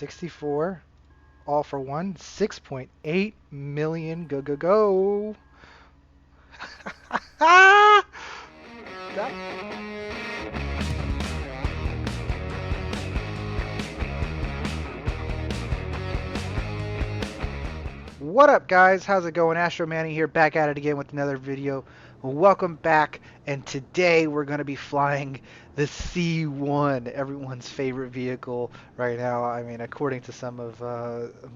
64, all for one, 6.8 million. Go, go, go. That- What up, guys? How's it going? Astro Manny here, back at it again with another video. Welcome back, and today we're going to be flying the C1, everyone's favorite vehicle right now. I mean, according to some of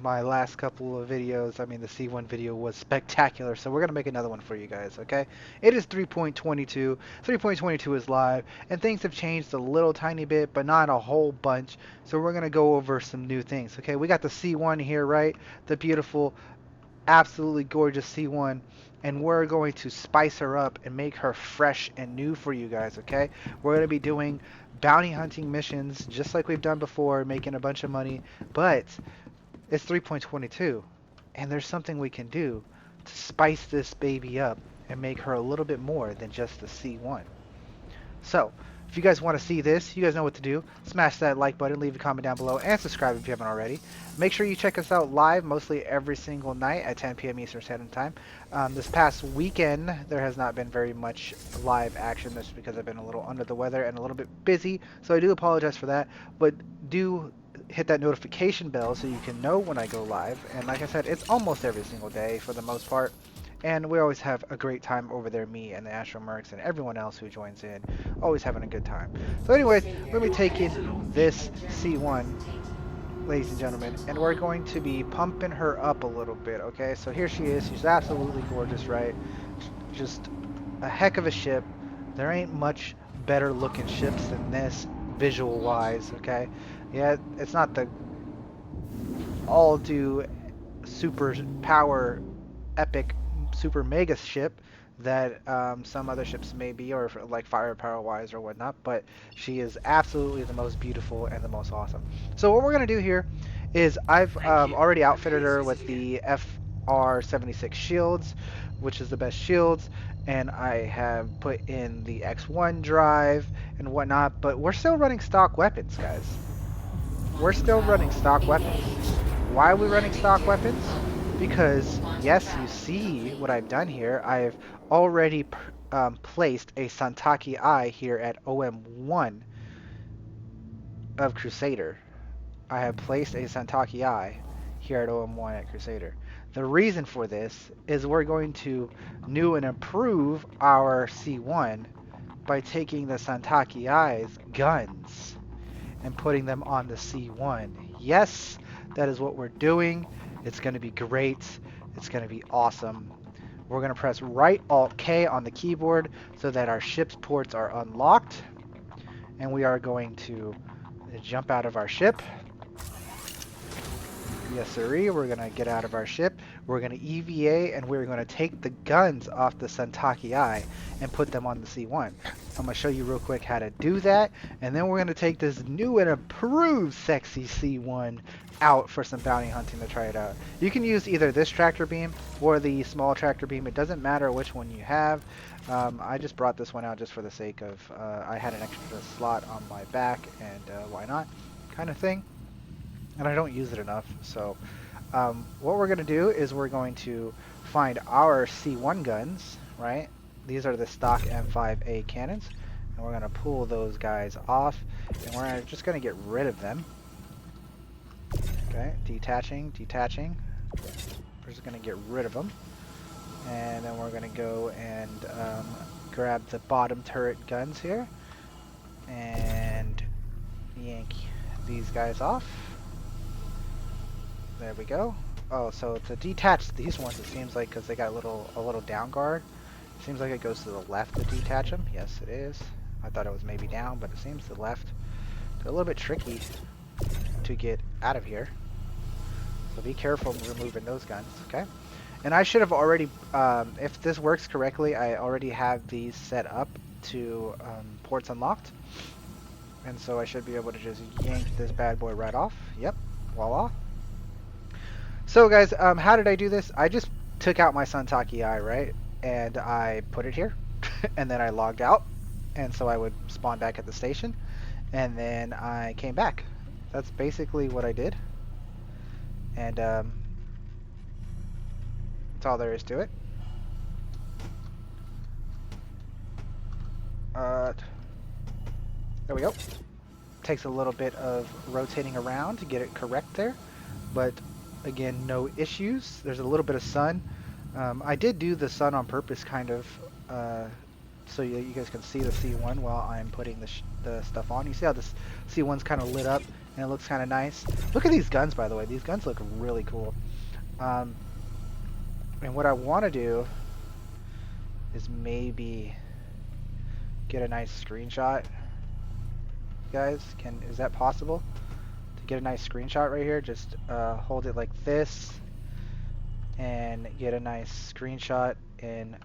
my last couple of videos, I mean, the C1 video was spectacular, so we're going to make another one for you guys, okay? It is 3.22. 3.22 is live, and things have changed a little tiny bit, but not a whole bunch, so we're going to go over some new things, okay? We got the C1 here, right? The beautiful, absolutely gorgeous C1, and we're going to spice her up and make her fresh and new for you guys, okay? We're going to be doing bounty hunting missions just like we've done before, making a bunch of money, but it's 3.22, and there's something we can do to spice this baby up and make her a little bit more than just the C1. So, if you guys want to see this, you guys know what to do. Smash that like button, leave a comment down below, and subscribe if you haven't already. Make sure you check us out live, mostly every single night at 10 p.m. Eastern Standard Time. This past weekend, there has not been very much live action. That's because I've been a little under the weather and a little bit busy, so I do apologize for that. But do hit that notification bell so you can know when I go live. And like I said, it's almost every single day for the most part. And we always have a great time over there, me and the Astro Mercs and everyone else who joins in. Always having a good time. So anyways, we're going to be taking this C1, ladies and gentlemen, and we're going to be pumping her up a little bit, okay? So here she is. She's absolutely gorgeous, right? Just a heck of a ship. There ain't much better looking ships than this, visual-wise, okay? Yeah, it's not the all-do super power epic super mega ship that some other ships may be, or like firepower wise or whatnot, but she is absolutely the most beautiful and the most awesome. So what we're going to do here is I've already outfitted her with the FR-76 shields, which is the best shields, and I have put in the X1 drive and whatnot, but we're still running stock weapons, guys. We're still running stock weapons. Why are we running stock weapons? Because, yes, you see what I've done here. I've already placed a Santaki Eye here at OM1 of Crusader. I have placed a Santaki Eye here at OM1 at Crusader. The reason for this is we're going to new and improve our C1 by taking the Santaki Eye's guns and putting them on the C1. Yes, that is what we're doing. It's going to be great. It's going to be awesome. We're going to press right Alt K on the keyboard so that our ship's ports are unlocked. And we are going to jump out of our ship. Yes, sirree. We're going to get out of our ship. We're going to EVA, and we're going to take the guns off the Santaki Eye and put them on the C1. I'm going to show you real quick how to do that, and then we're going to take this new and improved sexy C1 out for some bounty hunting to try it out. You can use either this tractor beam or the small tractor beam. It doesn't matter which one you have. I just brought this one out just for the sake of I had an extra slot on my back, and why not kind of thing. And I don't use it enough, so what we're going to do is we're going to find our C1 guns, right? These are the stock M5A cannons, and we're going to pull those guys off, and we're just going to get rid of them. Okay, detaching. We're just going to get rid of them, and then we're going to go and grab the bottom turret guns here, and yank these guys off. There we go. Oh, so to detach these ones, it seems like, because they got a little down guard, it seems like it goes to the left to detach them. Yes, it is. I thought it was maybe down, but it seems to the left. They're a little bit tricky to get out of here, so be careful removing those guns, okay? And I should have already, if this works correctly, I already have these set up to ports unlocked, and so I should be able to just yank this bad boy right off. Yep, voila. So guys, how did I do this? I just took out my Santaki Eye, right? And I put it here, and then I logged out, and so I would spawn back at the station, and then I came back. That's basically what I did. And that's all there is to it. There we go. Takes a little bit of rotating around to get it correct there, but again, no issues. There's a little bit of sun. I did do the sun on purpose, kind of, so you guys can see the C1 while I'm putting the stuff on. You see how this C1's kind of lit up and it looks kind of nice. Look at these guns, by the way. These guns look really cool. And what I want to do is maybe get a nice screenshot. Guys, is that possible? To get a nice screenshot right here, just hold it like this and get a nice screenshot in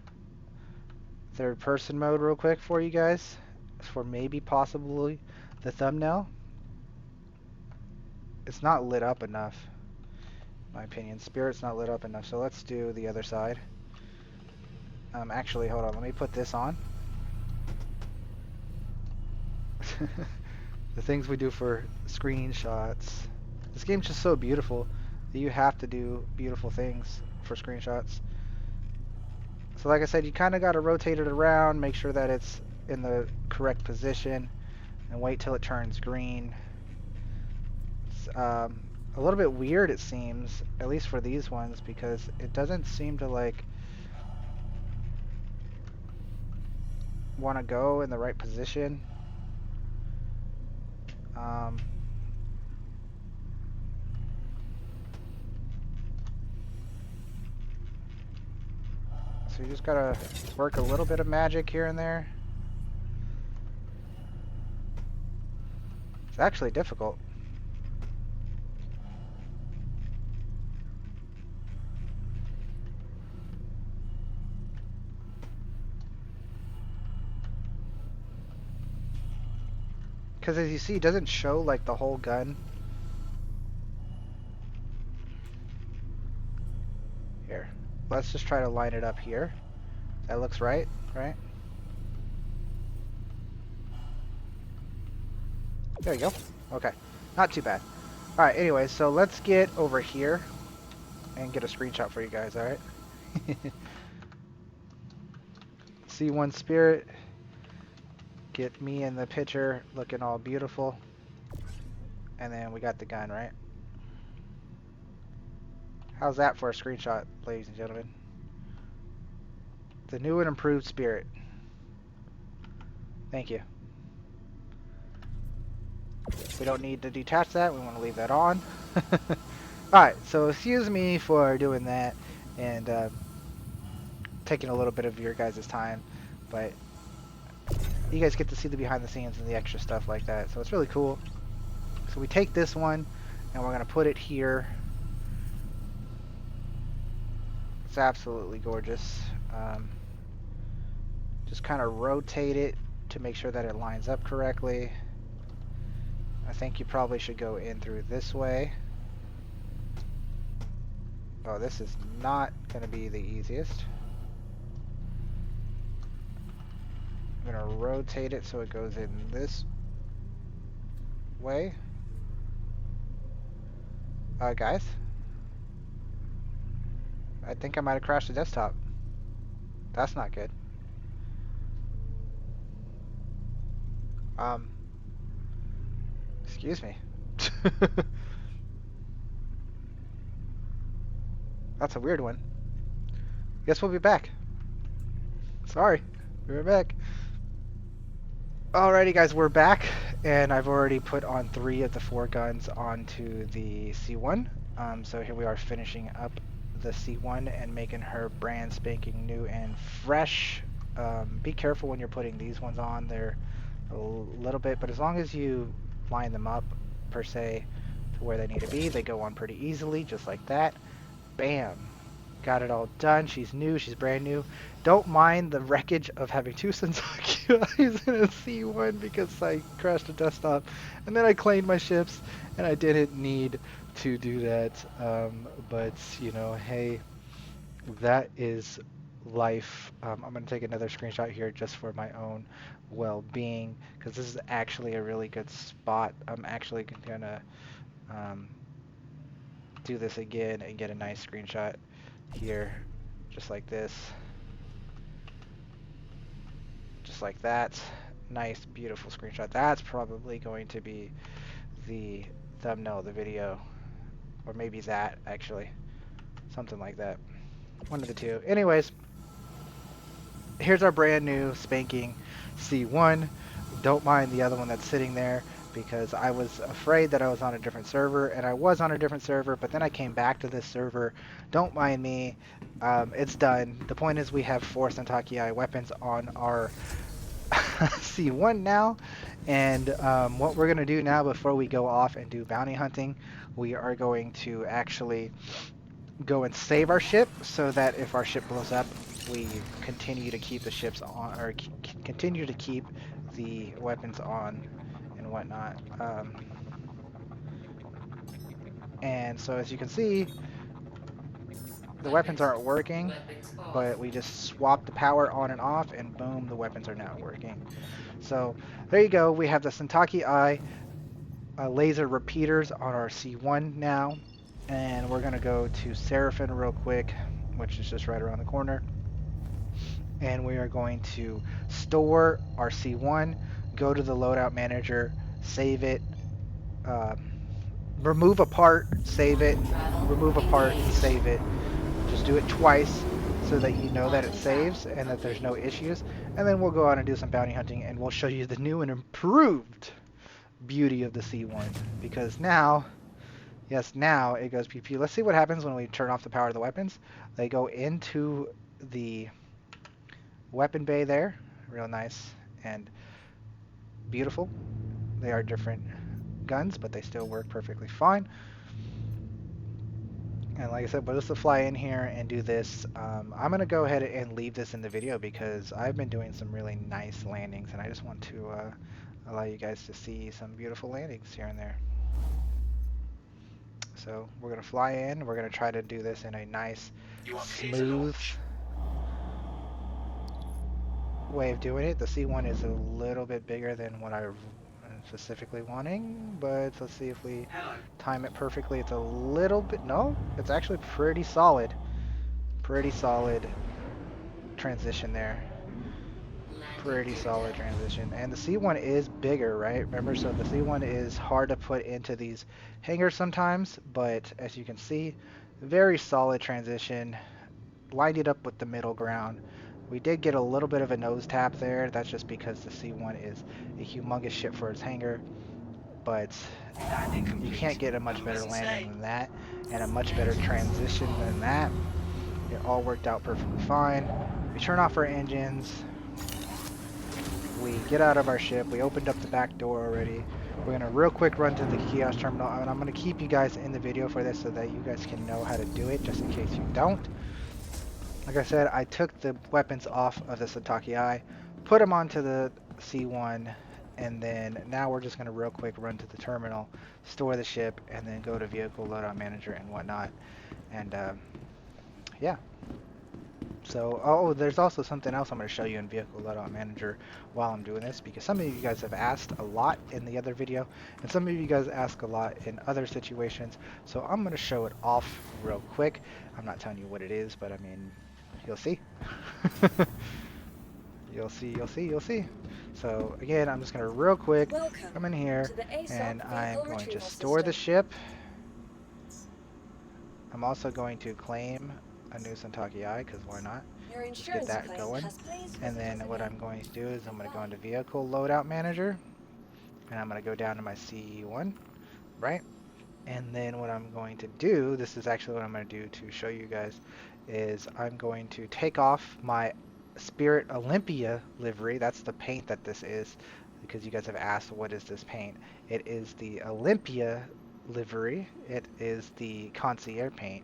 third person mode real quick for you guys, for maybe possibly the thumbnail. It's not lit up enough, in my opinion. Spirit's not lit up enough, so let's do the other side. Actually, hold on, let me put this on. The things we do for screenshots. This game's just so beautiful that you have to do beautiful things for screenshots. So like I said, you kind of got to rotate it around, make sure that it's in the correct position, and wait till it turns green. It's a little bit weird, it seems, at least for these ones, because it doesn't seem to like want to go in the right position. So you just gotta work a little bit of magic here and there. It's actually difficult. Because as you see, it doesn't show like the whole gun. Here, let's just try to line it up here. That looks right, right? There you go. Okay, not too bad. Alright, anyway, so let's get over here and get a screenshot for you guys, alright? C1 Spirit. Get me in the picture looking all beautiful. And then we got the gun, right? How's that for a screenshot, ladies and gentlemen? The new and improved Spirit. Thank you. We don't need to detach that. We want to leave that on. Alright, so excuse me for doing that and taking a little bit of your guys' time, but you guys get to see the behind the scenes and the extra stuff like that, so it's really cool. So we take this one and we're going to put it here. It's absolutely gorgeous. Just kind of rotate it to make sure that it lines up correctly. I think you probably should go in through this way. Oh, this is not going to be the easiest. I'm going to rotate it so it goes in this way. Guys, I think I might have crashed the desktop. That's not good. Excuse me. That's a weird one. Guess we'll be back. Sorry, we're back. Alrighty guys, we're back, and I've already put on 3 of the 4 guns onto the C1. So here we are finishing up the C1 and making her brand spanking new and fresh. Be careful when you're putting these ones on. They're a little bit, but as long as you line them up per se to where they need to be, they go on pretty easily, just like that. Bam. Got it all done. She's new. She's brand new. Don't mind the wreckage of having 2 Sensoki eyes in a C1 because I crashed the desktop and then I claimed my ships and I didn't need to do that. But, you know, hey, that is life. I'm going to take another screenshot here just for my own well-being because this is actually a really good spot. I'm actually going to do this again and get a nice screenshot here, just like this, just like that. Nice, beautiful screenshot. That's probably going to be the thumbnail of the video, or maybe that, actually. Something like that. One of the two. Anyways, here's our brand new spanking C1. Don't mind the other one that's sitting there, because I was afraid that I was on a different server, and I was on a different server, but then I came back to this server. Don't mind me. It's done. The point is we have 4 Santakai weapons on our C1 now, and what we're going to do now before we go off and do bounty hunting, we are going to actually go and save our ship so that if our ship blows up, we continue to keep the ships on, or continue to keep the weapons on and whatnot. And so as you can see, the weapons aren't working, but we just swapped the power on and off, and boom, the weapons are now working. So there you go. We have the Santakai laser repeaters on our C1 now, and we're gonna go to Seraphim real quick, which is just right around the corner, and we are going to store our C1, go to the loadout manager, save it, remove a part, save it, remove a part, save it. Just do it twice so that you know that it saves and that there's no issues, and then we'll go out and do some bounty hunting, and we'll show you the new and improved beauty of the C1, because now, yes, now it goes PP. Let's see what happens when we turn off the power of the weapons. They go into the weapon bay there, real nice and beautiful. They are different guns, but they still work perfectly fine. And like I said, but just to fly in here and do this, I'm going to go ahead and leave this in the video because I've been doing some really nice landings, and I just want to allow you guys to see some beautiful landings here and there. So we're going to fly in. We're going to try to do this in a nice, smooth way of doing it. The C1 is a little bit bigger than what I'm specifically wanting, but let's see if we time it perfectly. It's a little bit, no, it's actually pretty solid transition there. Pretty solid transition. And the C1 is bigger, right? Remember, so the C1 is hard to put into these hangars sometimes, but as you can see, very solid transition. Lined it up with the middle ground. We did get a little bit of a nose tap there. That's just because the C1 is a humongous ship for its hangar, but you can't get a much better landing than that, and a much better transition than that. It all worked out perfectly fine. We turn off our engines. We get out of our ship. We opened up the back door already. We're going to real quick run to the kiosk terminal, and I'm going to keep you guys in the video for this so that you guys can know how to do it, just in case you don't. Like I said, I took the weapons off of the Santakai, put them onto the C1, and then now we're just going to real quick run to the terminal, store the ship, and then go to vehicle loadout manager and whatnot. And yeah. So, oh, there's also something else I'm going to show you in vehicle loadout manager while I'm doing this, because some of you guys have asked a lot in the other video, and some of you guys ask a lot in other situations. So I'm going to show it off real quick. I'm not telling you what it is, but I mean, you'll see. You'll see. So again, I'm just going to real quick come in here, and I'm going to store the ship. I'm also going to claim a new Santakai, because why not? Just get that going. And then what I'm going to do is I'm going to go into vehicle loadout manager, and I'm going to go down to my C1, right? And then what I'm going to do, this is actually what I'm going to do to show you guys, is I'm going to take off my Spirit Olympia livery. That's the paint that this is, because you guys have asked, what is this paint? It is the Olympia livery. It is the concierge paint.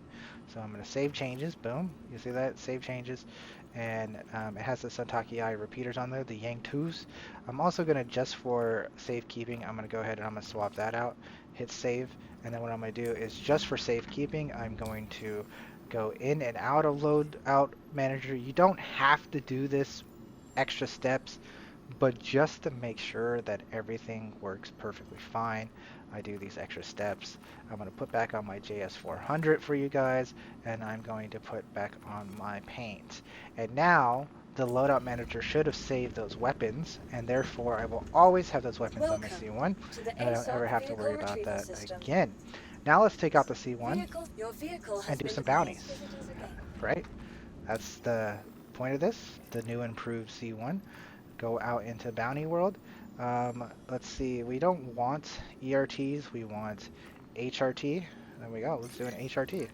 So I'm going to save changes. Boom. You see that? Save changes. And it has the Santakai repeaters on there, the Yang 2s. I'm also going to, just for safekeeping, I'm going to go ahead and I'm going to swap that out. Hit save. And then what I'm going to do is, just for safekeeping, I'm going to go in and out of Loadout Manager. You don't have to do this extra steps, but just to make sure that everything works perfectly fine, I do these extra steps. I'm going to put back on my JS400 for you guys, and I'm going to put back on my paint. And now the loadout manager should have saved those weapons, and therefore I will always have those weapons on my C1, and I don't ever have to worry about that again. Now let's take out the C1 and do some bounties, right? That's the point of this, the new improved C1. Go out into bounty world. Let's see, we don't want ERTs, we want HRT. There we go, let's do an HRT.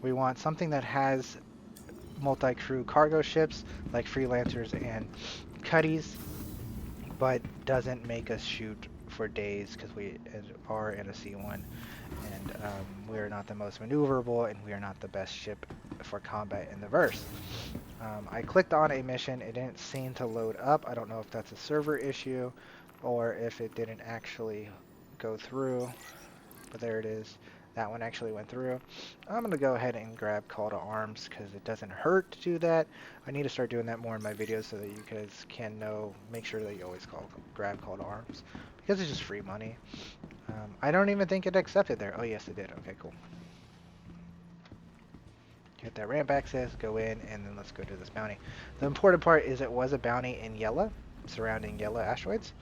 We want something that has multi-crew cargo ships like freelancers and cuddies, but doesn't make us shoot for days because we are in a C1, and we are not the most maneuverable, and we are not the best ship for combat in the verse. I clicked on a mission, it didn't seem to load up. I don't know if that's a server issue or if it didn't actually go through, but there it is. That one actually went through. I'm going to go ahead and grab call to arms because it doesn't hurt to do that. I need to start doing that more in my videos so that you guys can know, make sure that you always grab call to arms because it's just free money. I don't even think it accepted there. Oh yes it did. Okay, cool. Get that ramp access, go in, and then let's go to this bounty. The important part is it was a bounty in yela, surrounding yela asteroids,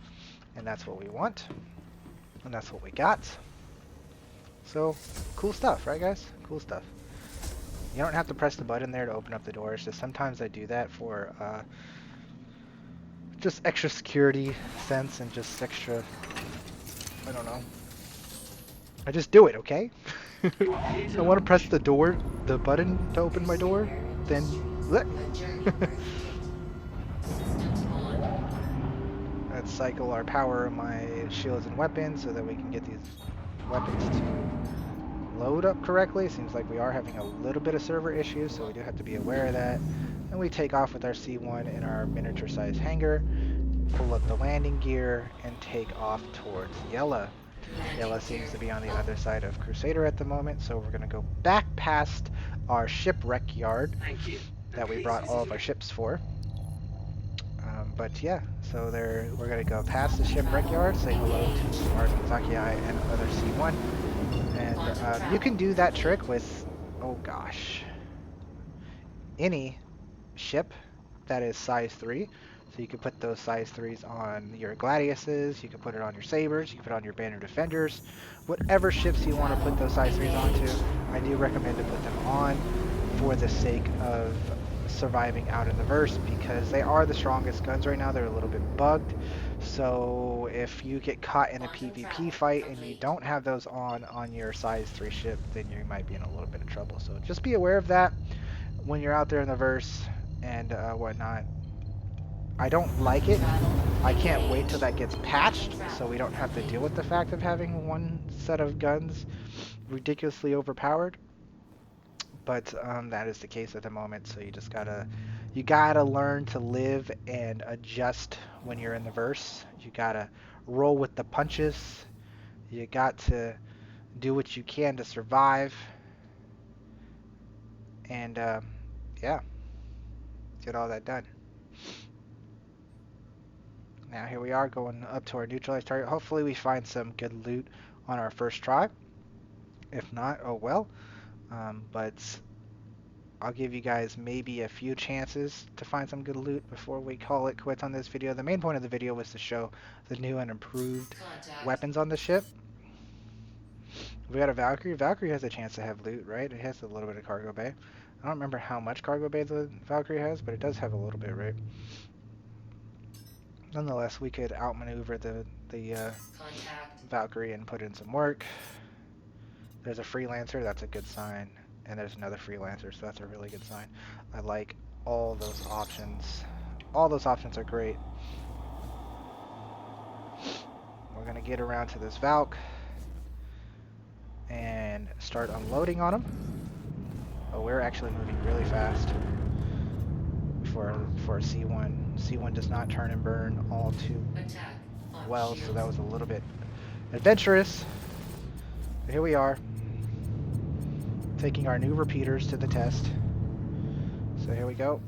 and that's what we want, and that's what we got. So, cool stuff, right guys? Cool stuff. You don't have to press the button there to open up the doors, just sometimes I do that for just extra security sense and just extra, I don't know. I just do it, okay? I want to press the button to open my door, then let's cycle our power on my shields and weapons so that we can get these weapons to load up correctly. It seems like we are having a little bit of server issues, so we do have to be aware of that. And we take off with our C1 in our miniature size hangar, pull up the landing gear, and take off towards yela. Yela seems to be on the other side of Crusader at the moment, so we're going to go back past our shipwreck yard that we brought all of our ships for. But yeah, so we're going to go past the shipwreck yard, say hello to our Zakiai and other C1. And you can do that trick with, oh gosh, any ship that is size 3. So you can put those size 3s on your Gladiuses, you can put it on your Sabres, you can put it on your Banner Defenders, whatever ships you want to put those size 3s onto. I do recommend to put them on for the sake of surviving out in the verse because they are the strongest guns right now. They're a little bit bugged. So if you get caught in a PvP fight and you don't have those on your size 3 ship, then you might be in a little bit of trouble. So just be aware of that when you're out there in the verse and whatnot. I don't like it. I can't wait till that gets patched so we don't have to deal with the fact of having one set of guns ridiculously overpowered. But that is the case at the moment, so you gotta learn to live and adjust when you're in the verse. You gotta roll with the punches. You got to do what you can to survive. And yeah, get all that done. Now here we are going up to our neutralized target. Hopefully we find some good loot on our first try. If not, oh well. But I'll give you guys maybe a few chances to find some good loot before we call it quits on this video. The main point of the video was to show the new and improved weapons on the ship. We got a Valkyrie. Valkyrie has a chance to have loot, right? It has a little bit of cargo bay. I don't remember how much cargo bay the Valkyrie has, but it does have a little bit, right? Nonetheless, we could outmaneuver the Valkyrie and put in some work. There's a freelancer, that's a good sign. And there's another freelancer, so that's a really good sign. I like all those options. All those options are great. We're going to get around to this Valk and start unloading on them. Oh, we're actually moving really fast for a C1. C1 does not turn and burn all too well, so that was a little bit adventurous. But here we are, taking our new repeaters to the test. So here we go.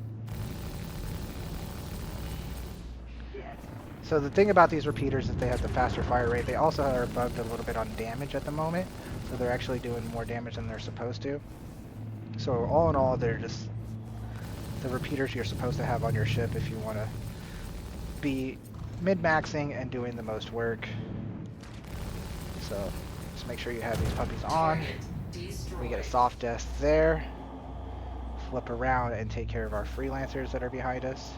So the thing about these repeaters is they have the faster fire rate. They also are bugged a little bit on damage at the moment, so they're actually doing more damage than they're supposed to. So all in all, they're just the repeaters you're supposed to have on your ship if you want to be min-maxing and doing the most work. So just make sure you have these puppies on. We get a soft death there. Flip around and take care of our freelancers that are behind us.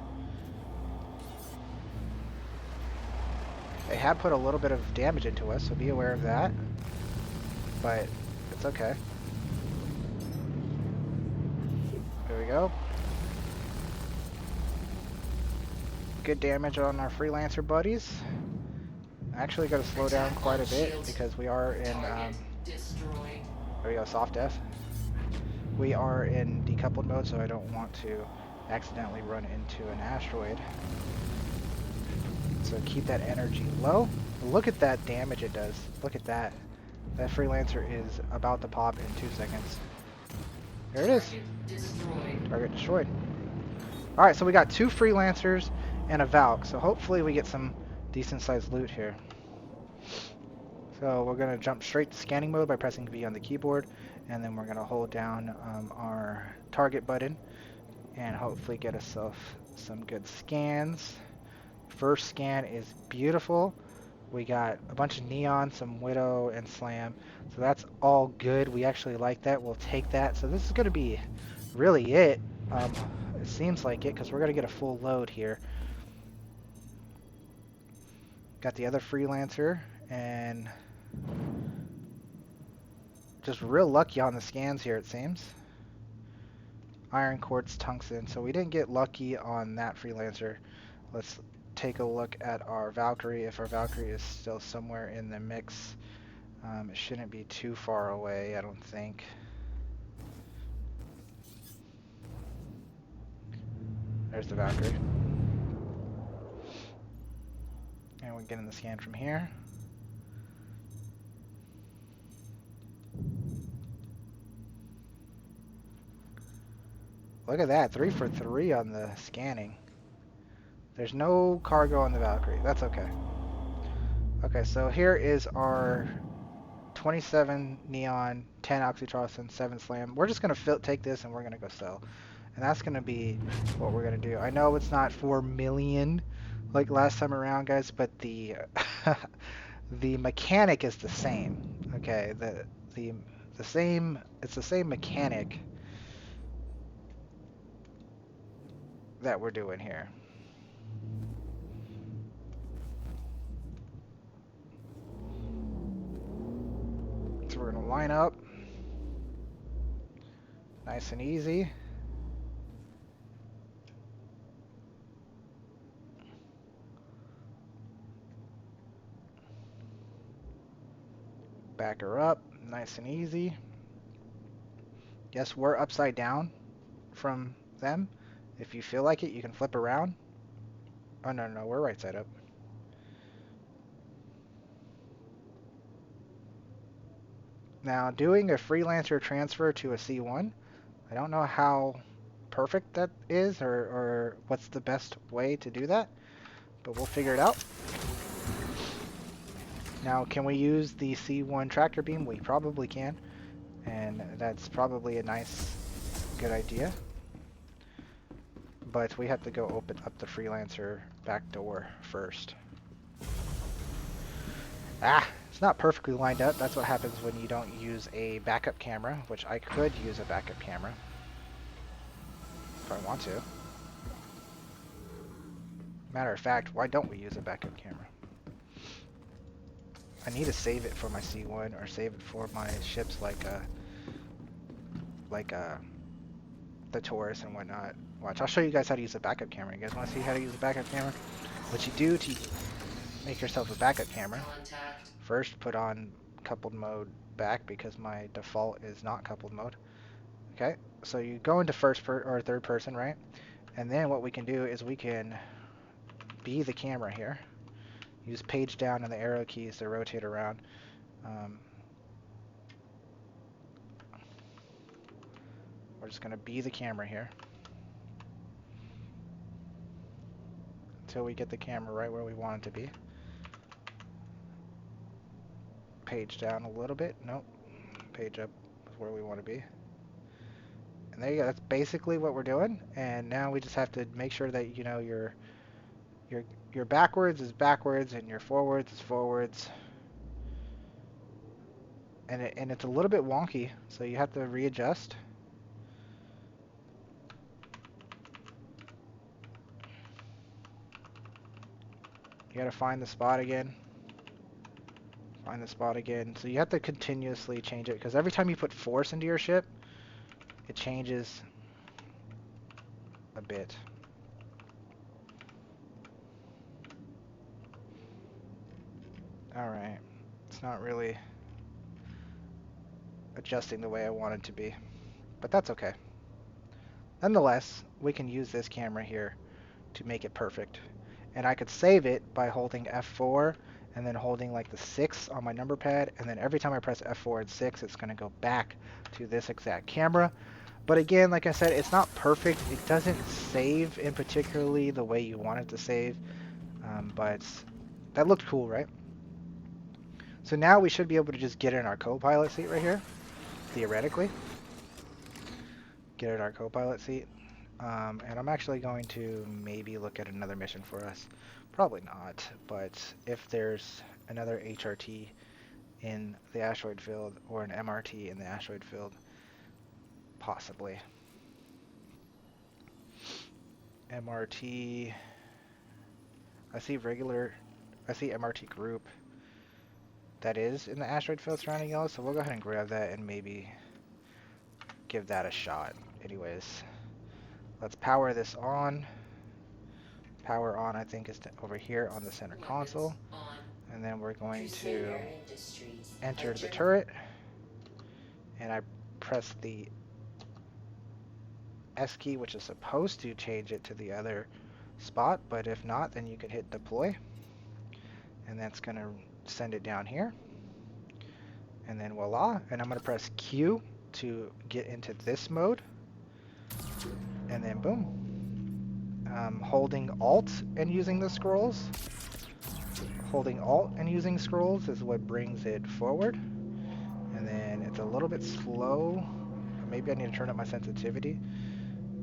They have put a little bit of damage into us, so be aware of that. But it's okay. There we go. Good damage on our freelancer buddies. Actually got to slow down quite a bit because we are in, there we go, soft death. We are in decoupled mode, so I don't want to accidentally run into an asteroid. So keep that energy low. Look at that damage it does. Look at that. That freelancer is about to pop in 2 seconds. There it is. Target destroyed. Alright, so we got 2 freelancers and a Valk, so hopefully we get some decent sized loot here. So we're going to jump straight to scanning mode by pressing V on the keyboard, and then we're going to hold down our target button and hopefully get ourselves some good scans. First scan is beautiful. We got a bunch of neon, some widow, and slam. So that's all good. We actually like that. We'll take that. So this is going to be really it. It seems like it because we're going to get a full load here. Got the other freelancer and just real lucky on the scans here, it seems. Iron quartz tungsten. So we didn't get lucky on that freelancer. Let's take a look at our Valkyrie. If our Valkyrie is still somewhere in the mix, it shouldn't be too far away, I don't think. There's the Valkyrie. And we're getting the scan from here. Look at that, 3 for 3 on the scanning. There's no cargo on the Valkyrie. That's okay. Okay, so here is our 27 neon, 10 oxytocin, 7 slam. We're just going to take this and we're going to go sell. And that's going to be what we're going to do. I know it's not 4 million like last time around, guys, but the the mechanic is the same. Okay, the same, it's the same mechanic that we're doing here. So we're going to line up nice and easy. Back her up nice and easy. Yes, we're upside down from them. If you feel like it, you can flip around. Oh, no, no, we're right side up. Now, doing a freelancer transfer to a C1, I don't know how perfect that is or what's the best way to do that, but we'll figure it out. Now, can we use the C1 tractor beam? We probably can, and that's probably a nice, good idea. But we have to go open up the freelancer back door first. Ah, it's not perfectly lined up. That's what happens when you don't use a backup camera, which I could use a backup camera if I want to. Matter of fact, why don't we use a backup camera? I need to save it for my C1 or save it for my ships like the Taurus and whatnot. Watch, I'll show you guys how to use a backup camera. You guys want to see how to use a backup camera? What you do to make yourself a backup camera, first put on coupled mode back because my default is not coupled mode. Okay, so you go into or third person, right? And then what we can do is we can be the camera here. Use page down and the arrow keys to rotate around. We're just going to be the camera here. until we get the camera right where we want it to be. Page down a little bit. Nope. Page up is where we want to be. And there you go. That's basically what we're doing. And now we just have to make sure that, you know, your backwards is backwards and your forwards is forwards. And it's a little bit wonky, so you have to readjust. You gotta find the spot again. Find the spot again. So you have to continuously change it, because every time you put force into your ship, it changes a bit. Alright. It's not really adjusting the way I want it to be, but that's okay. Nonetheless, we can use this camera here to make it perfect. And I could save it by holding F4 and then holding like the 6 on my number pad, and then every time I press F4 and 6, it's going to go back to this exact camera. But again, like I said, it's not perfect. It doesn't save in particularly the way you want it to save, but that looked cool, right? So now we should be able to just get in our co-pilot seat right here, theoretically. Get in our co-pilot seat. And I'm actually going to maybe look at another mission for us. Probably not, but if there's another HRT in the asteroid field or an MRT in the asteroid field, possibly. MRT, I see MRT group that is in the asteroid field surrounding yellow, so we'll go ahead and grab that and maybe give that a shot. Anyways, let's power this on. Power on, I think, is over here on the center console. And then we're going to enter the turret. And I press the S key, which is supposed to change it to the other spot, but if not, then you could hit deploy. And that's going to send it down here. And then voila. And I'm going to press Q to get into this mode. And then boom. Holding Alt and using the scrolls. Holding Alt and using scrolls is what brings it forward. And then it's a little bit slow. Maybe I need to turn up my sensitivity.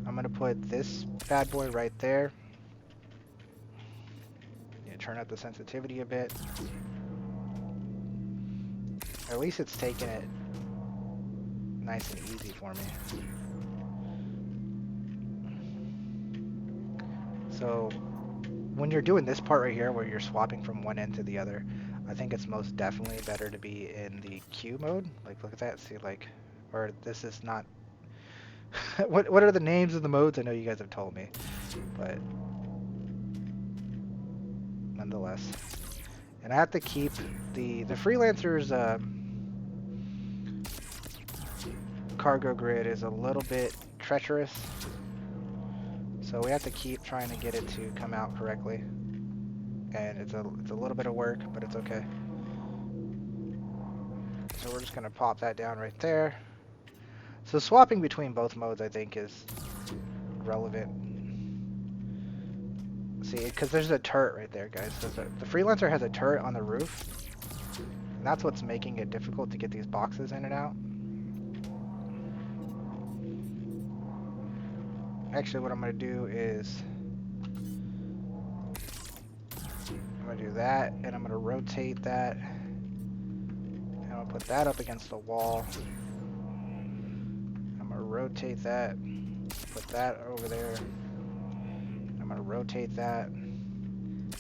I'm going to put this bad boy right there. Turn up the sensitivity a bit. At least it's taking it nice and easy for me. So when you're doing this part right here where you're swapping from one end to the other, I think it's most definitely better to be in the Q mode. Like, look at that. See, like, or this is not... what are the names of the modes? I know you guys have told me, but nonetheless. And I have to keep the Freelancer's cargo grid is a little bit treacherous, so we have to keep trying to get it to come out correctly. And it's a little bit of work, but it's okay. So we're just gonna pop that down right there. So swapping between both modes, I think, is relevant. See, because there's a turret right there, guys. So the Freelancer has a turret on the roof, and that's what's making it difficult to get these boxes in and out. Actually, what I'm going to do is I'm going to do that, and I'm going to rotate that, and I'm going to put that up against the wall. I'm going to rotate that, put that over there. I'm going to rotate that, and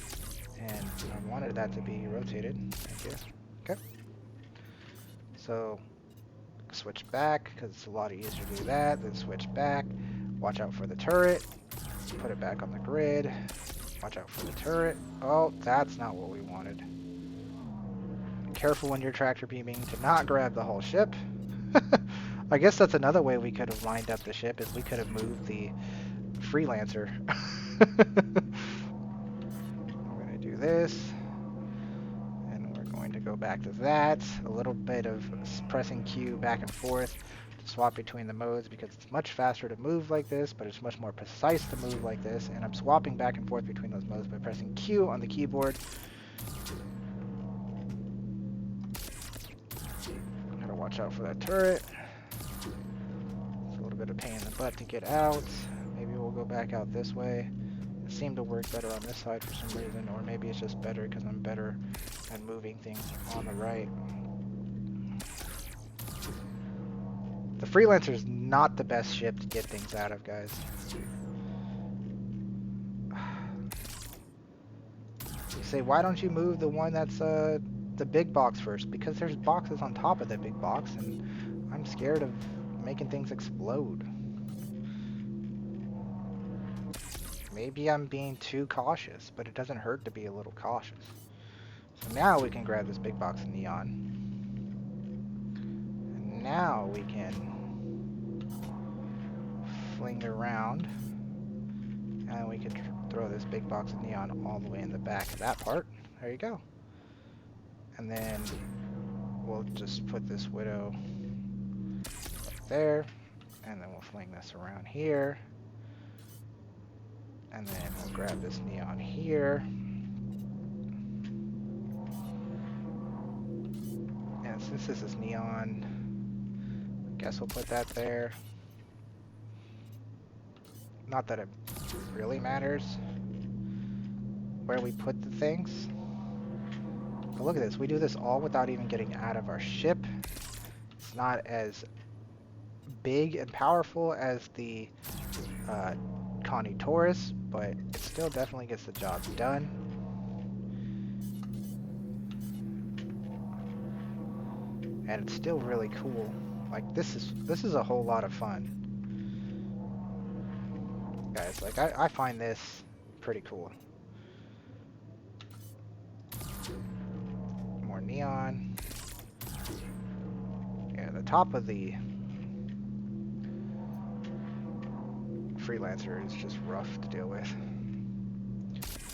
I wanted that to be rotated. Thank you. Okay. So switch back, because it's a lot easier to do that. Then switch back. Watch out for the turret. Put it back on the grid. Watch out for the turret. Oh, that's not what we wanted. Careful when you're tractor beaming to not grab the whole ship. I guess that's another way we could have lined up the ship, is we could have moved the Freelancer. We're going to do this. And we're going to go back to that. A little bit of pressing Q back and forth swap between the modes because it's much faster to move like this, but it's much more precise to move like this, and I'm swapping back and forth between those modes by pressing Q on the keyboard. Gotta watch out for that turret. It's a little bit of pain in the butt to get out. Maybe we'll go back out this way. It seemed to work better on this side for some reason, or maybe it's just better because I'm better at moving things on the right. The Freelancer is not the best ship to get things out of, guys. You say, why don't you move the one that's the big box first? Because there's boxes on top of the big box, and I'm scared of making things explode. Maybe I'm being too cautious, but it doesn't hurt to be a little cautious. So now we can grab this big box of neon. And now we can fling it around. And we can throw this big box of neon all the way in the back of that part. There you go. And then we'll just put this widow right there. And then we'll fling this around here. And then we'll grab this neon here. And since this is neon, I guess we'll put that there. Not that it really matters where we put the things. But look at this. We do this all without even getting out of our ship. It's not as big and powerful as the Connie Taurus, but it still definitely gets the job done. And it's still really cool. Like this is a whole lot of fun. Guys, like I find this pretty cool. More neon. Yeah, the top of the Freelancer is just rough to deal with.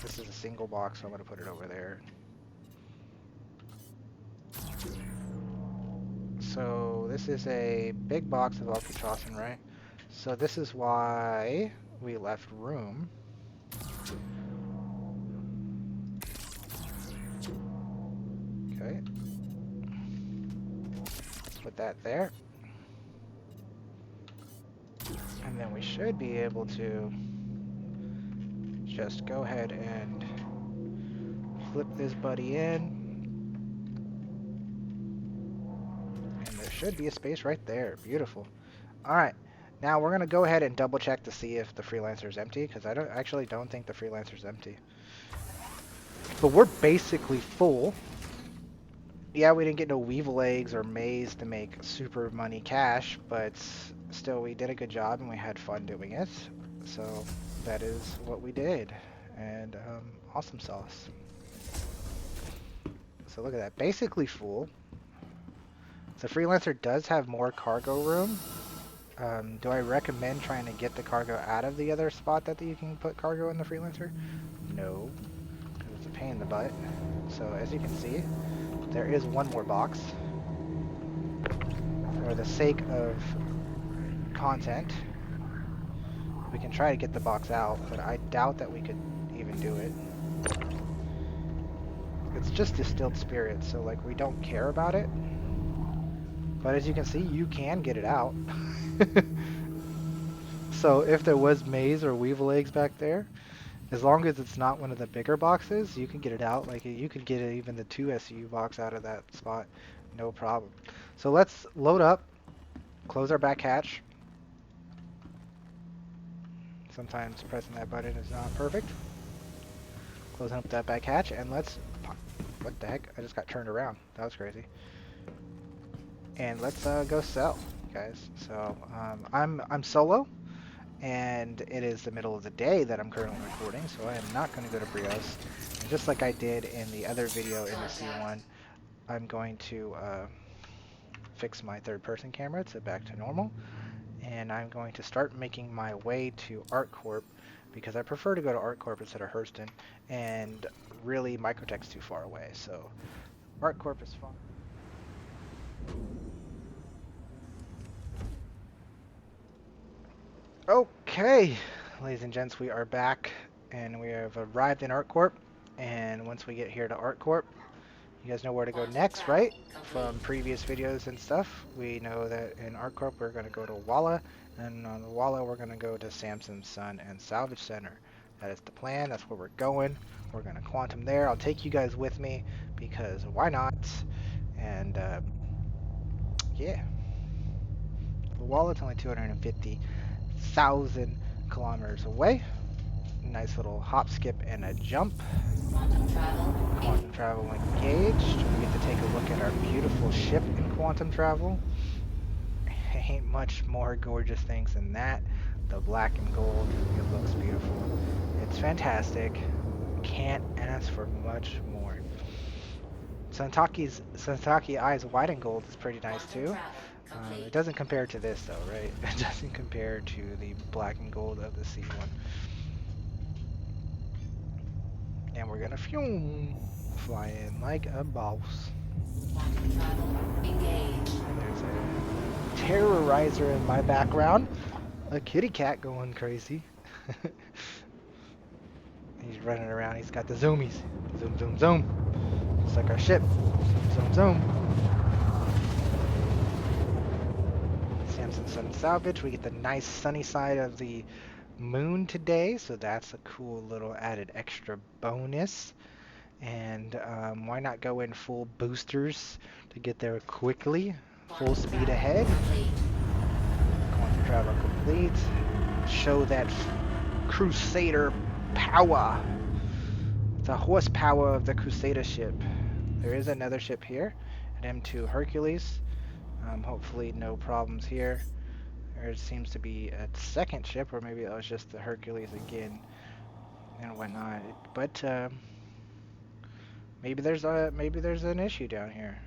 This is a single box, so I'm going to put it over there. So this is a big box of Alcatrazan, right? So this is why we left room. Okay. Put that there. And then we should be able to just go ahead and flip this buddy in. And there should be a space right there. Beautiful. Alright. Now we're going to go ahead and double check to see if the Freelancer is empty, because I actually don't think the Freelancer is empty. But we're basically full. Yeah, we didn't get no Weevil eggs or maize to make super money cash, but still we did a good job and we had fun doing it. So that is what we did. And awesome sauce. So look at that, basically full. The Freelancer does have more cargo room. Do I recommend trying to get the cargo out of the other spot that you can put cargo in the Freelancer? No, because it's a pain in the butt. So as you can see, there is one more box. For the sake of content, we can try to get the box out, but I doubt that we could even do it. It's just distilled spirit, so like we don't care about it. But as you can see, you can get it out. So if there was maize or weevil eggs back there, as long as it's not one of the bigger boxes, you can get it out. Like you could get even the 2 SU box out of that spot, no problem. So let's load up, close our back hatch. Sometimes pressing that button is not perfect. Closing up that back hatch, and let's... What the heck? I just got turned around. That was crazy. And let's go sell, guys. So I'm solo, and it is the middle of the day that I'm currently recording, so I am not going to go to Brios. And just like I did in the other video in the C1, I'm going to fix my third-person camera to back to normal, and I'm going to start making my way to ArtCorp, because I prefer to go to ArtCorp instead of Hurston, and really Microtech's too far away, so ArtCorp is fine. Okay, ladies and gents, we are back and we have arrived in ArtCorp. And once we get here to ArtCorp, you guys know where to go next, right? From previous videos and stuff, we know that in ArtCorp we're going to go to Walla, and on the Walla we're going to go to Samson's Son and Salvage Center. That is the plan, that's where we're going. We're going to quantum there. I'll take you guys with me because why not? And yeah, the Walla's only 250,000 kilometers away. Nice little hop, skip, and a jump. Quantum travel engaged. We get to take a look at our beautiful ship in quantum travel. Ain't much more gorgeous things than that. The black and gold, it looks beautiful. It's fantastic. Can't ask for much more. Santaki Eyes White and Gold is pretty nice too. It doesn't compare to this though, right? It doesn't compare to the black and gold of the C1. And we're gonna fly in like a boss. And there's a terrorizer in my background. A kitty cat going crazy. He's running around, he's got the zoomies. Zoom, zoom, zoom. Just like our ship. Zoom, zoom, zoom. Samson Sun Salvage. We get the nice sunny side of the moon today, so that's a cool little added extra bonus. And why not go in full boosters to get there quickly? Full speed ahead. Quantum travel complete. Show that Crusader power. The horsepower of the Crusader ship. There is another ship here, an M2 Hercules. Hopefully no problems here. There seems to be a second ship, or maybe it was just the Hercules again and whatnot. But maybe there's an issue down here.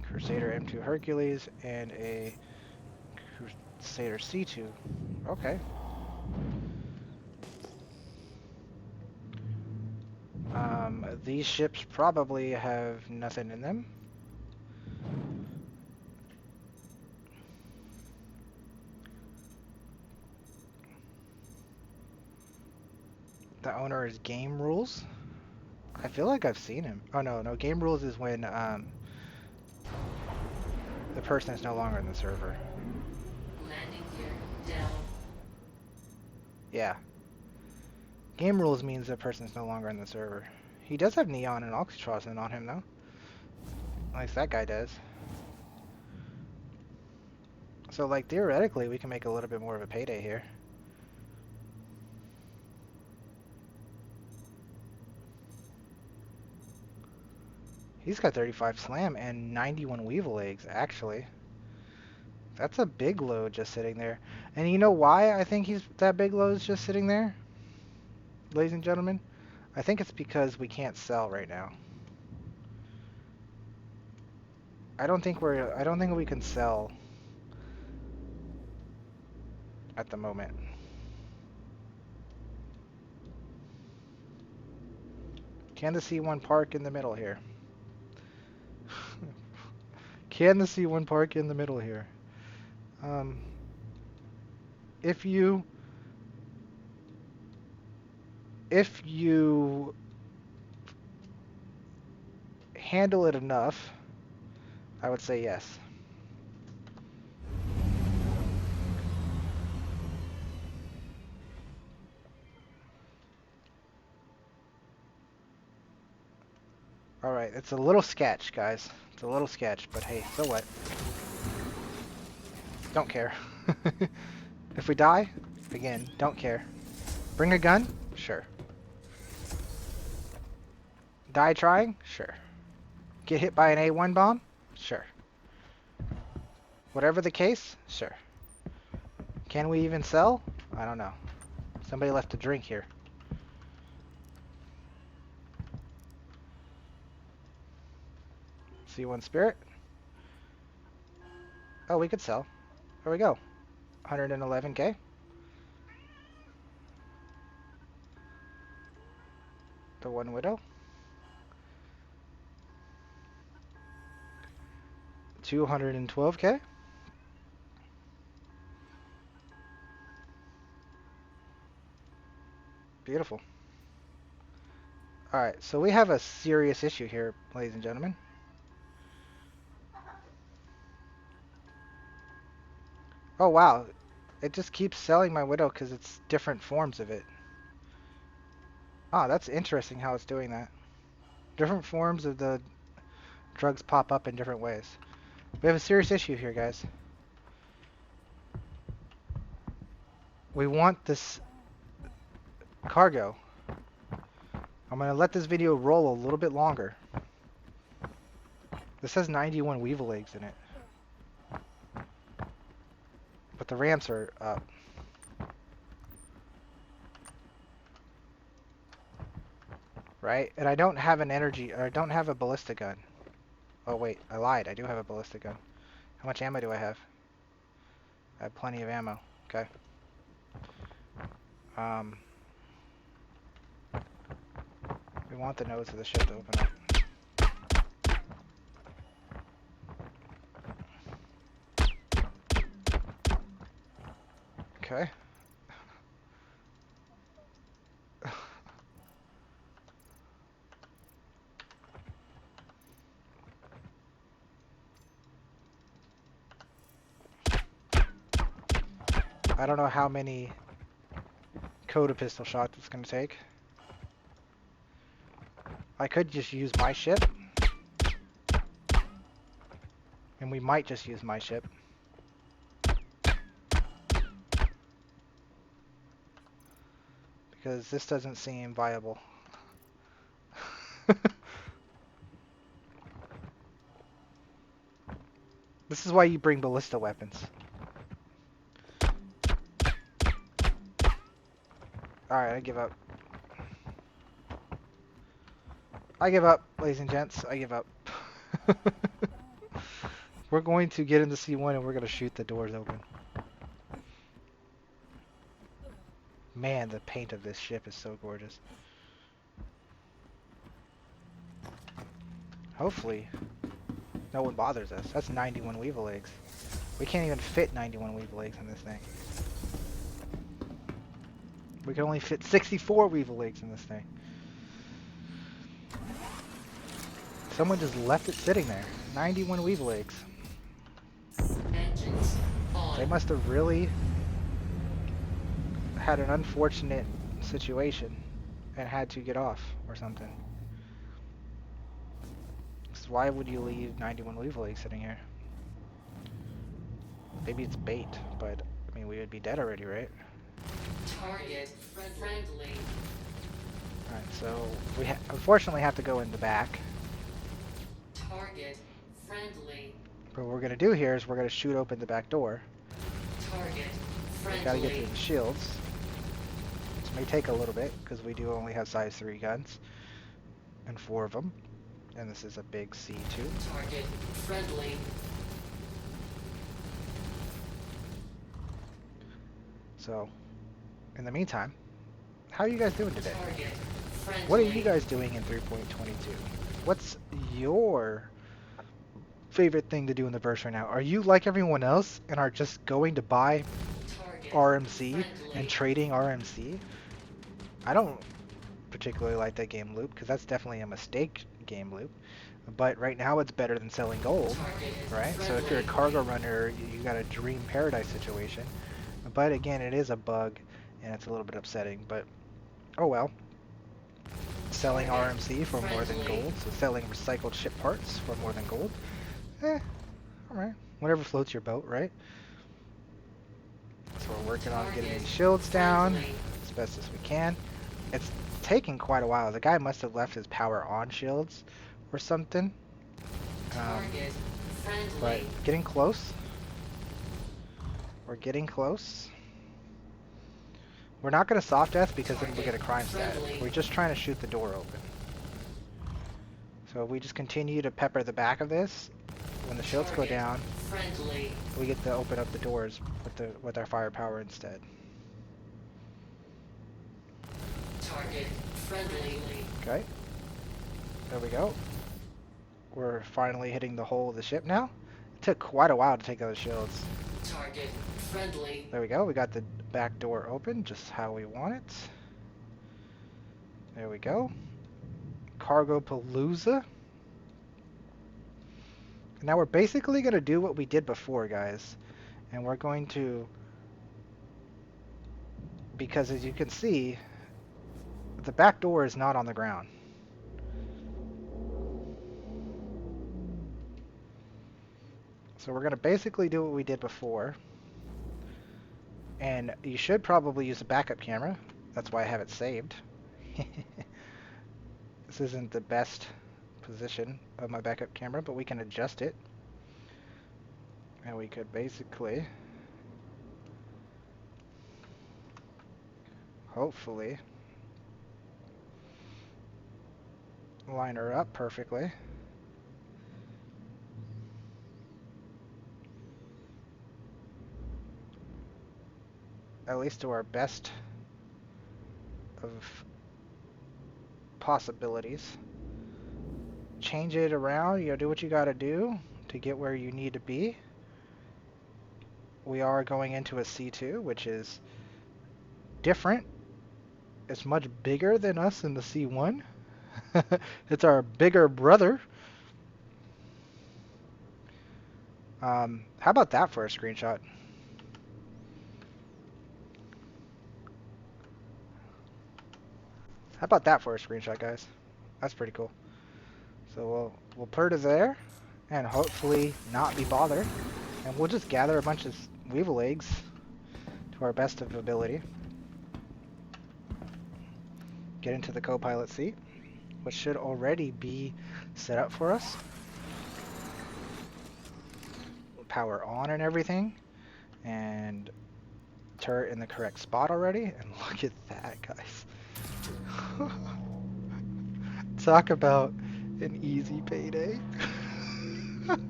Crusader M2 Hercules and a Crusader C2. Okay. These ships probably have nothing in them. The owner is Game Rules. I feel like I've seen him. Oh no, Game Rules is when the person is no longer in the server. Landing gear down. Yeah. Game Rules means the person is no longer in the server. He does have Neon and Oxytocin on him though. At least that guy does. So like theoretically we can make a little bit more of a payday here. He's got 35 slam and 91 weevil eggs, actually. That's a big load just sitting there. And you know why I think that big load is just sitting there? Ladies and gentlemen, I think it's because we can't sell right now. I don't think we can sell at the moment. Can the C1 park in the middle here? Can the C1 park in the middle here? If you handle it enough, I would say yes. Alright, it's a little sketch, guys. It's a little sketch, but hey, so what? Don't care. If we die, again, don't care. Bring a gun? Sure. Die trying? Sure. Get hit by an A1 bomb? Sure. Whatever the case? Sure. Can we even sell? I don't know. Somebody left a drink here. C1 Spirit. Oh, we could sell. There we go. 111k. The one widow. 212k. Beautiful. Alright, so we have a serious issue here, ladies and gentlemen. Oh wow, it just keeps selling my widow because it's different forms of it. Ah, that's interesting how it's doing that. Different forms of the drugs pop up in different ways. We have a serious issue here, guys. We want this cargo. I'm going to let this video roll a little bit longer. This has 91 weevil eggs in it. But the ramps are up. Right? And I don't have an energy, or I don't have a ballista gun. Oh wait, I lied. I do have a ballista gun. How much ammo do I have? I have plenty of ammo. Okay. We want the nose of the ship to open up. Okay. I don't know how many coda pistol shots it's going to take. I could just use my ship. And we might just use my ship. Because this doesn't seem viable. This is why you bring ballista weapons. Alright, I give up. I give up, ladies and gents. I give up. We're going to get into C1 and we're going to shoot the doors open. Man, the paint of this ship is so gorgeous. Hopefully, no one bothers us. That's 91 weevil eggs. We can't even fit 91 weevil eggs in this thing. We can only fit 64 weevil eggs in this thing. Someone just left it sitting there. 91 weevil eggs. Engines on. They must have really had an unfortunate situation and had to get off or something. So why would you leave 91 weevil eggs sitting here? Maybe it's bait, but I mean we would be dead already, right? Target friendly. Alright, so we unfortunately have to go in the back. Target friendly. But what we're going to do here is we're going to shoot open the back door. Target We friendly. gotta get through the shields. This may take a little bit because we do only have size 3 guns and 4 of them. And this is a big C2. Target friendly. So, in the meantime, how are you guys doing today? Target friendly. What are you guys doing in 3.22? What's your favorite thing to do in the verse right now? Are you like everyone else and are just going to buy Target RMC friendly. and trading RMC? I don't particularly like that game loop because that's definitely a mistake game loop. But right now it's better than selling gold, Target right? So if you're a cargo runner, you got a dream paradise situation. But again, it is a bug and it's a little bit upsetting, but oh well. Selling RMC for more than gold, so selling recycled ship parts for more than gold. Alright. Whatever floats your boat, right? So we're working on getting these shields down as best as we can. It's taking quite a while. The guy must have left his power on shields or something. Target friendly. But getting close. We're getting close. We're not going to soft death because then we get a crime stat. We're just trying to shoot the door open. So we just continue to pepper the back of this. When the shields go down, Friendly. we get to open up the doors with our firepower instead. Target friendly. Okay. There we go. We're finally hitting the hull of the ship now. It took quite a while to take out the shields. Target friendly. There we go. We got the back door open just how we want it. There we go. Cargo Palooza. Now we're basically going to do what we did before, guys. And we're going to, because as you can see, the back door is not on the ground. So we're going to basically do what we did before. And you should probably use a backup camera. That's why I have it saved. This isn't the best position of my backup camera, but we can adjust it. And we could basically, hopefully, line her up perfectly. At least to our best of possibilities. Change it around, do what you gotta do to get where you need to be. We are going into a C2, which is different. It's much bigger than us in the C1. It's our bigger brother. How about that for a screenshot? How about that for a screenshot, guys? That's pretty cool. So we'll put her there, and hopefully not be bothered. And we'll just gather a bunch of weevil eggs to our best of ability. Get into the co-pilot seat, which should already be set up for us. Power on and everything, and turret in the correct spot already. And look at that, guys. Talk about an easy payday.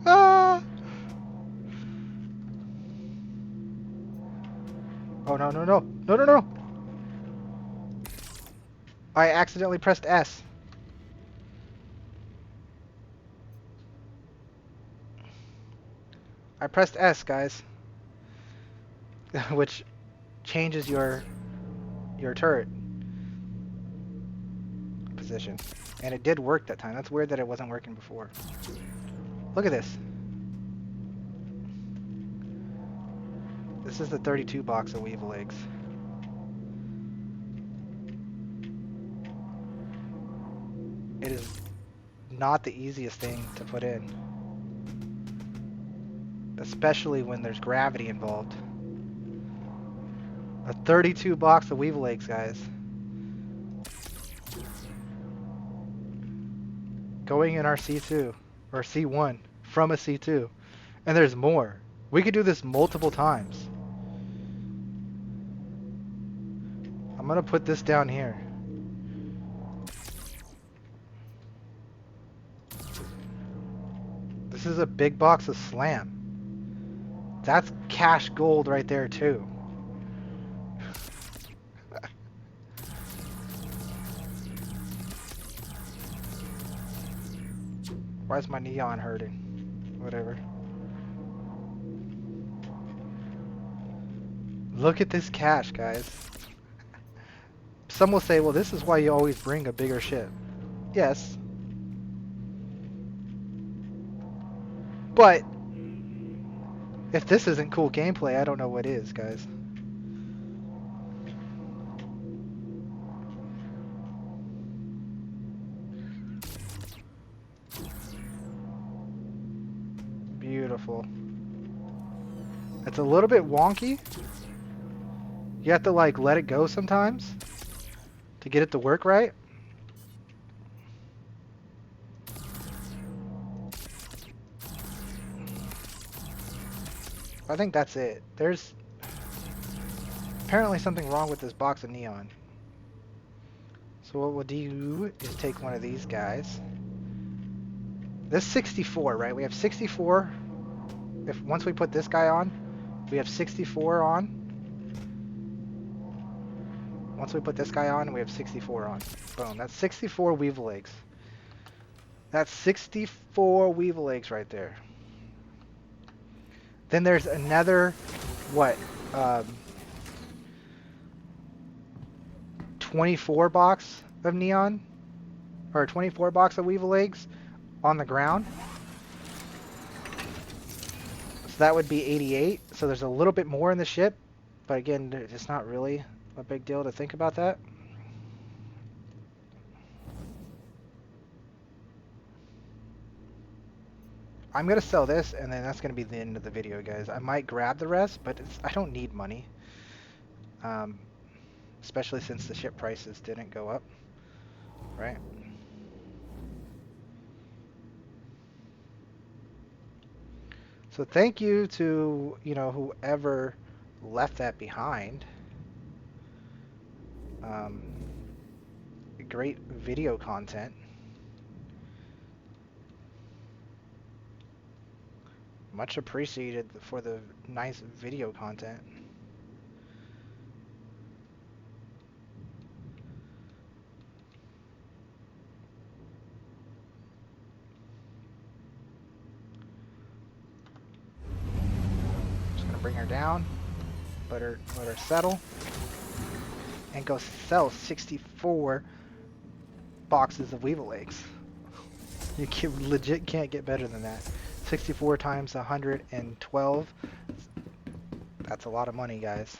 Oh, no, no, no. No, no, no. I accidentally pressed S. I pressed S, guys. Which changes your turret position. And it did work that time. That's weird that it wasn't working before. Look at this. This is the 32 box of weevil eggs. It is not the easiest thing to put in, especially when there's gravity involved. A 32 box of weevil eggs, guys. Going in our C2, or C1, from a C2. And there's more. We could do this multiple times. I'm gonna put this down here. This is a big box of slam. That's cash gold right there too. Why is my neon hurting? Whatever. Look at this cash, guys. Some will say, well, this is why you always bring a bigger ship. Yes. But if this isn't cool gameplay, I don't know what is, guys. Beautiful. It's a little bit wonky. You have to like let it go sometimes to get it to work right. I think that's it. There's apparently something wrong with this box of neon. So what we'll do is take one of these guys. This 64, right? We have 64. If once we put this guy on, we have 64 on. Once we put this guy on, we have 64 on. Boom. That's 64 weevil eggs. That's 64 weevil eggs right there. Then there's another, what, 24 box of neon, or 24 box of weevil eggs on the ground. So that would be 88. So there's a little bit more in the ship, but again, it's not really a big deal to think about that. I'm gonna sell this, and then that's gonna be the end of the video, guys. I might grab the rest, but I don't need money, especially since the ship prices didn't go up, right? So thank you to, whoever left that behind. Great video content. Much appreciated for the nice video content. Just gonna bring her down, let her settle, and go sell 64 boxes of weevil eggs. You legit can't get better than that. 64 times 112. That's a lot of money, guys.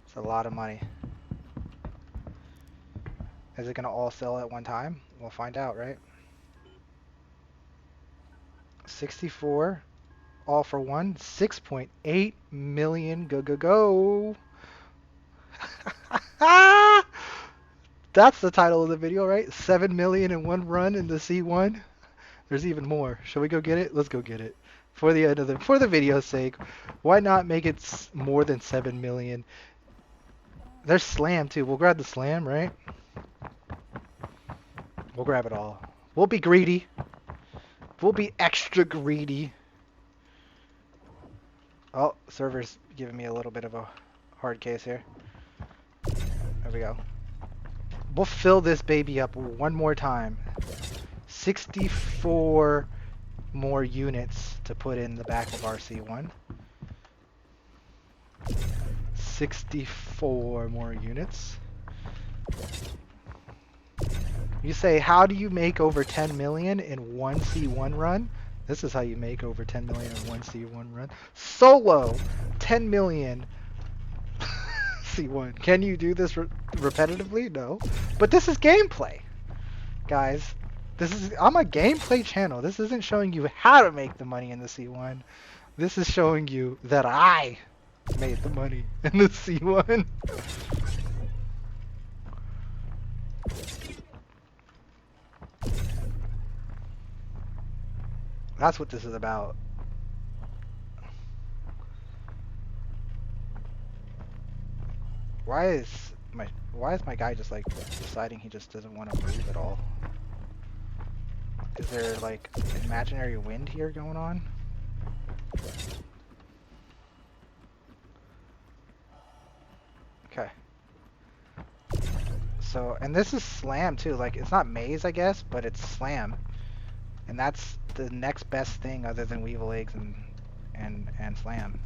It's a lot of money. Is it gonna all sell at one time? We'll find out, right? 64, all for one. 6.8 million. Go, go, go. That's the title of the video, right? 7 million in one run in the C1. There's even more. Shall we go get it? Let's go get it. For the end of for the video's sake, why not make it more than 7 million? There's slam too. We'll grab the slam, right? We'll grab it all. We'll be greedy. We'll be extra greedy. Oh, server's giving me a little bit of a hard case here. There we go. We'll fill this baby up one more time. 64 more units to put in the back of our C1. 64 more units. You say, how do you make over 10 million in one C1 run? This is how you make over 10 million in one C1 run. Solo 10 million C1. Can you do this repetitively? No. But this is gameplay, guys. I'm a gameplay channel. This isn't showing you how to make the money in the C1. This is showing you that I made the money in the C1. That's what this is about. Why is my guy just like deciding he just doesn't want to move at all? Is there like imaginary wind here going on? Okay. So, and this is slam too. Like, it's not maze, I guess, but it's slam. And that's the next best thing other than weevil eggs and slam.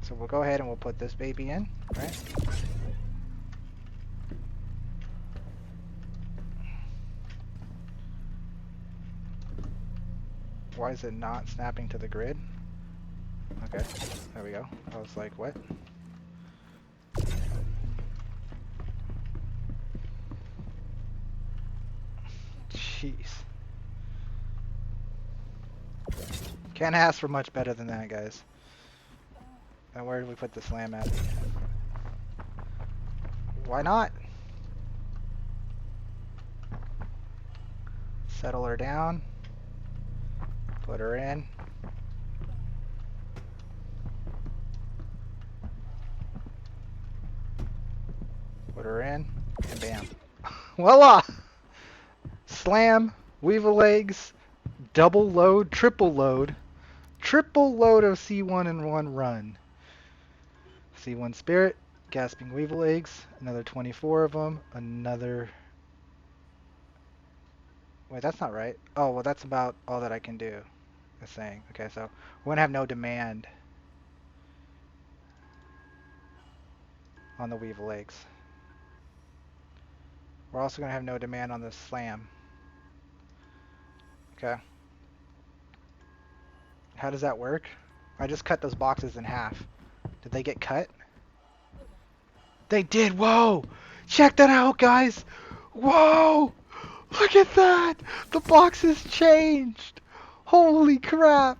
So we'll go ahead and we'll put this baby in, right? Why is it not snapping to the grid? Okay, there we go. I was like, what? Jeez. Can't ask for much better than that, guys. And where did we put the slam at? Why not? Settle her down. Put her in. Put her in. And bam. Voila! Slam, weevil eggs, double load, triple load. Triple load of C1 in one run. C1 Spirit, gasping weevil eggs, another 24 of them, another... Wait, that's not right. Oh, well, that's about all that I can do. It's saying. Okay, so we're going to have no demand on the weevil eggs. We're also going to have no demand on the slam. Okay. How does that work? I just cut those boxes in half. Did they get cut? They did! Whoa! Check that out, guys! Whoa! Look at that! The boxes changed! Holy crap!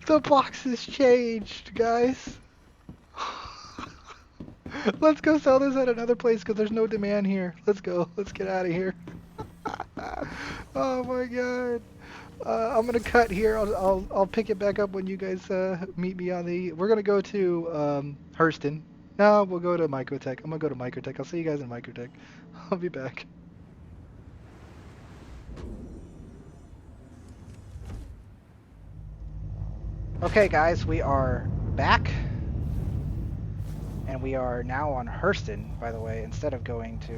The boxes changed, guys! Let's go sell this at another place because there's no demand here. Let's go. Let's get out of here. Oh my god. I'm gonna cut here. I'll pick it back up when you guys meet me on the. We're gonna go to Hurston. No, we'll go to Microtech. I'm gonna go to Microtech. I'll see you guys in Microtech. I'll be back. Okay, guys, we are back, and we are now on Hurston. By the way, instead of going to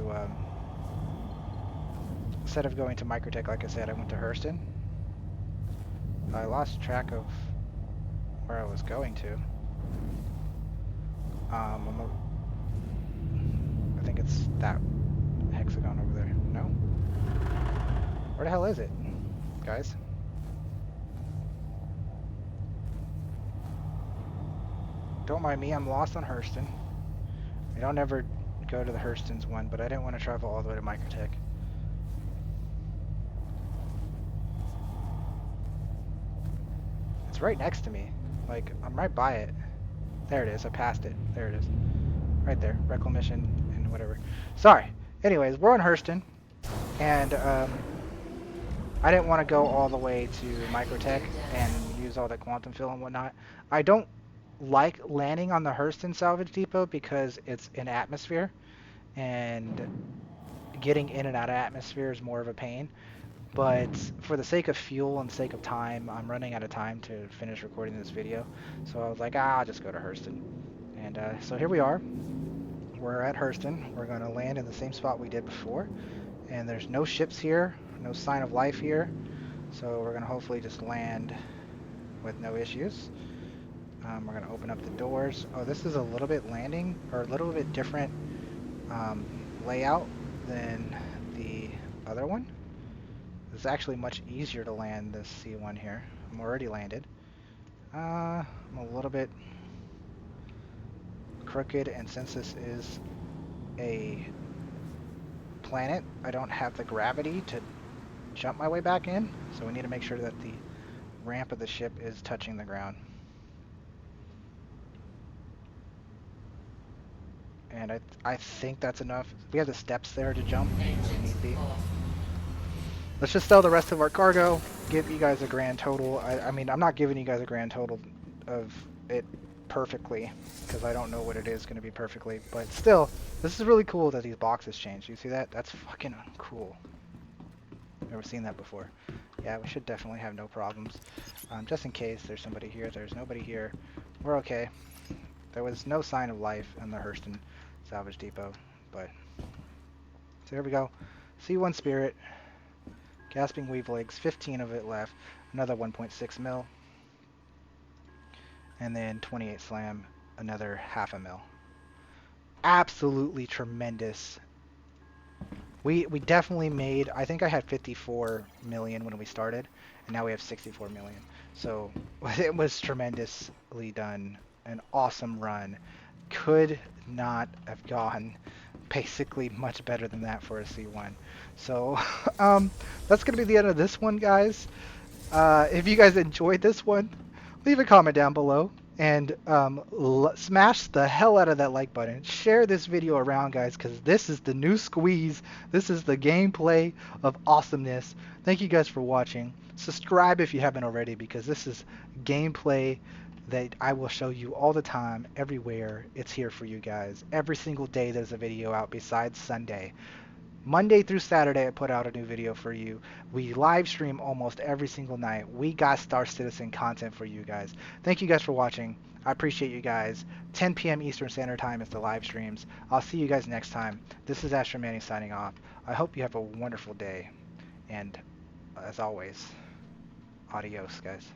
Microtech, like I said, I went to Hurston. I lost track of where I was going to. I think it's that hexagon over there. No? Where the hell is it, guys? Don't mind me, I'm lost on Hurston. I don't ever go to the Hurston's one, but I didn't want to travel all the way to Microtech. It's right next to me. Like, I'm right by it. There it is, I passed it. There it is. Right there, reclamation and whatever. Sorry. Anyways, we're on Hurston, and I didn't want to go all the way to Microtech and use all the quantum fill and whatnot. I don't like landing on the Hurston salvage depot because it's in atmosphere, and getting in and out of atmosphere is more of a pain. But for the sake of fuel and sake of time, I'm running out of time to finish recording this video. So I was like, I'll just go to Hurston. And so here we are. We're at Hurston. We're going to land in the same spot we did before. And there's no ships here, no sign of life here. So we're going to hopefully just land with no issues. We're going to open up the doors. Oh, this is a little bit landing, or a little bit different layout than the other one. It's actually much easier to land this C1 here. I'm already landed. I'm a little bit crooked, and since this is a planet, I don't have the gravity to jump my way back in, so we need to make sure that the ramp of the ship is touching the ground. And I think that's enough. We have the steps there to jump if need be. Let's just sell the rest of our cargo, give you guys a grand total. I mean, I'm not giving you guys a grand total of it perfectly, because I don't know what it is going to be perfectly, but still, this is really cool that these boxes change. You see that? That's fucking cool. Never seen that before. Yeah, we should definitely have no problems. Just in case there's somebody here. There's nobody here. We're okay. There was no sign of life in the Hurston salvage depot, but so here we go. C1 Spirit. Gasping Weave Legs, 15 of it left, another 1.6 mil, and then 28 Slam, another half a mil. Absolutely tremendous. We definitely made, I think I had 54 million when we started, and now we have 64 million. So it was tremendously done, an awesome run. Could not have gone basically much better than that for a C1. So that's going to be the end of this one, guys. If you guys enjoyed this one, leave a comment down below, and smash the hell out of that like button. Share this video around, guys, because this is the new squeeze. This is the gameplay of awesomeness. Thank you guys for watching. Subscribe if you haven't already, because this is gameplay that I will show you all the time, everywhere. It's here for you guys. Every single day there's a video out besides Sunday. Monday through Saturday I put out a new video for you. We live stream almost every single night. We got Star Citizen content for you guys. Thank you guys for watching. I appreciate you guys. 10 p.m. Eastern Standard Time is the live streams. I'll see you guys next time. This is Astro signing off. I hope you have a wonderful day. And as always, adios, guys.